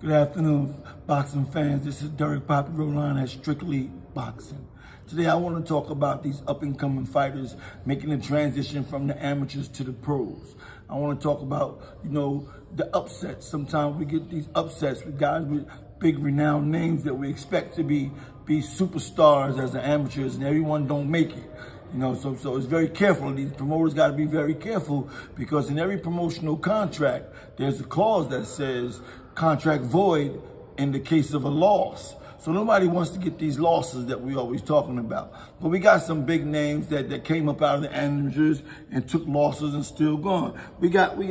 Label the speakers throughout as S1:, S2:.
S1: Good afternoon, boxing fans. This is Derek Poppy Roline at Strictly Boxing. Today I want to talk about these up-and-coming fighters making the transition from the amateurs to the pros. I want to talk about, the upsets. Sometimes we get these upsets with guys with big renowned names that we expect to be superstars as the amateurs, and everyone don't make it. So it's very careful. These promoters got to be very careful, because in every promotional contract, there's a clause that says contract void in the case of a loss. So nobody wants to get these losses that we always talking about. But we got some big names that came up out of the amateurs and took losses and still gone. We got the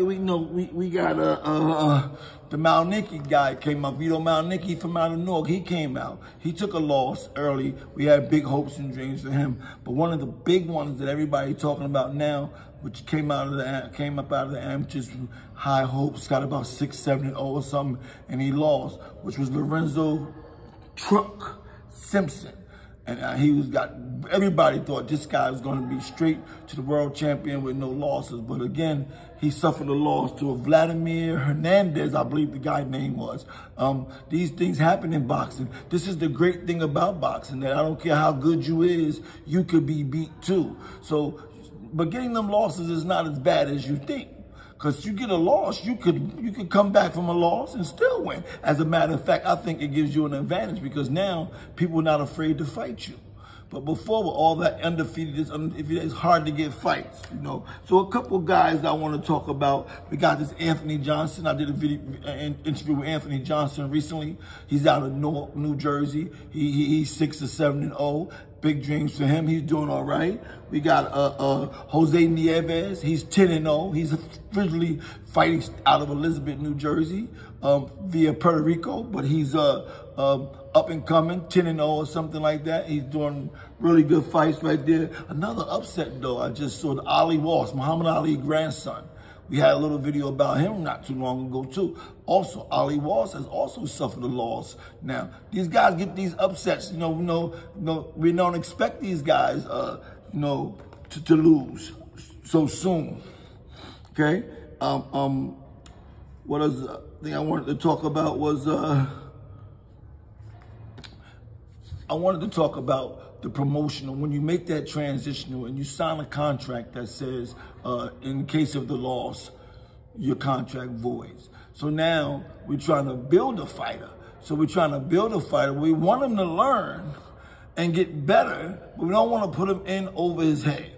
S1: Malnicki guy came up. Vito Malnicki from out of Newark, he came out. He took a loss early. We had big hopes and dreams for him. But one of the big ones that everybody talking about now, which came up out of the amateurs with high hopes, got about 6-7-0 or something, and he lost, which was Lorenzo Truck Simpson. And everybody thought this guy was going to be straight to the world champion with no losses. But again, he suffered a loss to a Vladimir Hernandez, I believe the guy's name was. These things happen in boxing. This is the great thing about boxing, that I don't care how good you is, you could be beat too. So, but getting them losses is not as bad as you think. Because you get a loss, you could come back from a loss and still win. As a matter of fact, I think it gives you an advantage, because now people are not afraid to fight you. But before, with all that undefeated, it's hard to get fights, So a couple of guys I want to talk about. We got this Anthony Johnson. I did an interview with Anthony Johnson recently. He's out of Newark, New Jersey. He's 6-7-0. Big dreams for him. He's doing all right. We got Jose Nieves. He's 10-0. He's originally fighting out of Elizabeth, New Jersey, via Puerto Rico, but he's up and coming, 10-0 or something like that. He's doing really good fights right there. Another upset though, I just saw Ali Walsh, Muhammad Ali's grandson. We had a little video about him not too long ago too. Also, Ali Walsh has also suffered a loss. Now, these guys get these upsets. We don't expect these guys, to lose so soon. Okay. What else? Thing I wanted to talk about was I wanted to talk about the promotional. When you make that transitional and you sign a contract that says, in case of the loss, your contract voids. So now we're trying to build a fighter. We want him to learn and get better, but we don't want to put him in over his head.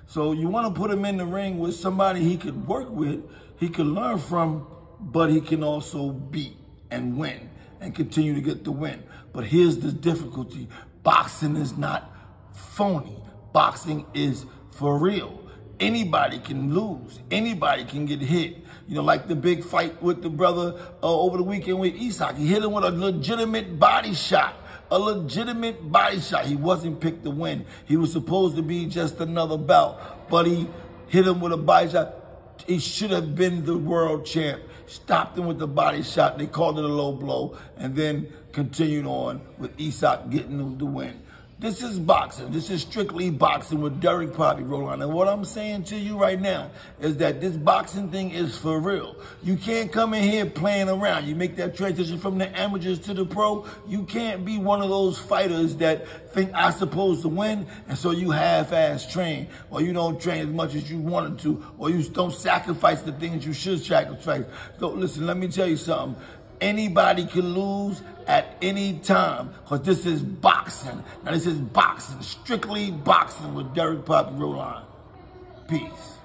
S1: So you want to put him in the ring with somebody he could work with, he could learn from, but he can also beat and win and continue to get the win. But here's the difficulty. Boxing is not phony. Boxing is for real. Anybody can lose. Anybody can get hit. Like the big fight with the brother over the weekend with Isak. He hit him with a legitimate body shot. He wasn't picked to win. He was supposed to be just another bout, but he hit him with a body shot. He should have been the world champ. Stopped him with the body shot. They called it a low blow, and then continued on with Isak getting the win. This is boxing. This is Strictly Boxing with Derek Poppy Roline. And what I'm saying to you right now is that this boxing thing is for real. You can't come in here playing around. You make that transition from the amateurs to the pro. You can't be one of those fighters that think I'm supposed to win, and so you half-ass train, or you don't train as much as you wanted to, or you don't sacrifice the things you should sacrifice. So listen, let me tell you something. Anybody can lose at any time, because this is boxing. Now this is boxing, Strictly Boxing with Derek Poppy Roline. Peace.